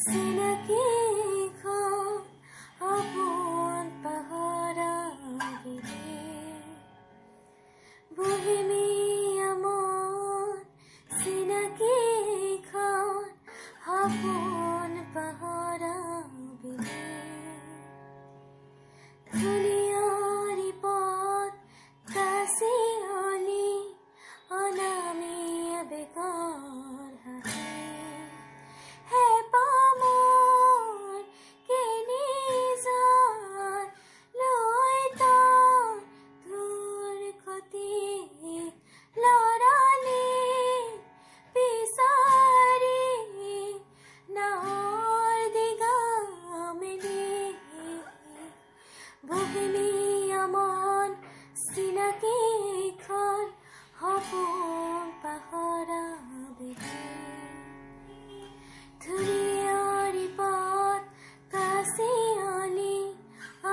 চিনাকি আপোন পাহৰা বহিমিয়া মন চিনাকি আপোন পাহৰা দুনিয়াৰ পথ কাছি অলি অনামিয়া বেকৰ হে পামৰ কেনি যাৰ লৈ তোৰ ক্ষতি লৰালি বিচাৰি নাৱৰ দিগামেলি বহিমিয়া মন চিনাকি সপোন পাহৰা ধুনীয়াৰ পথ কাছি অলি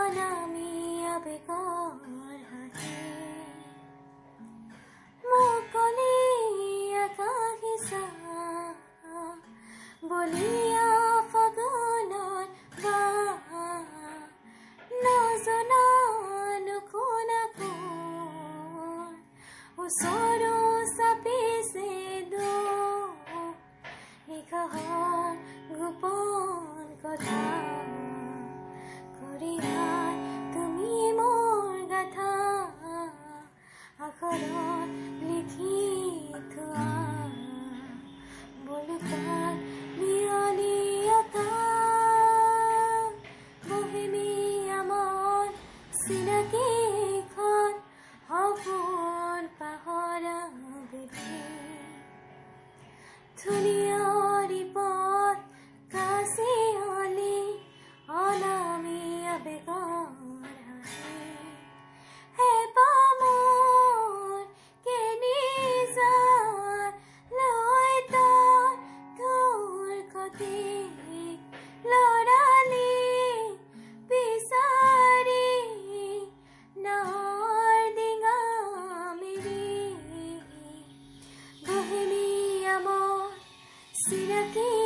অনামিয়া বেকৰ মুকলি আকাশিছা বলিয়া ফাগুনৰ নজনা নুশুনা কোন ওচৰো চাপিছে নিশাহৰ গোপন কথা কৰিয়াই তুমি মোৰ গাথা আখৰত লিখি থোৱা বলুকাৰ নিয়নিয়তা বহিমিয়া মন চিনাকি সপোন পাহৰা ধুনীয়াৰ পথ কাছি অলি অনামিয়া বেকৰ হে পামৰ কেনি যাৰ লৈ তোৰ ক্ষতি লৰালি বিচাৰি নাৱৰ দিগামেলি বহিমিয়া মন চিনাকি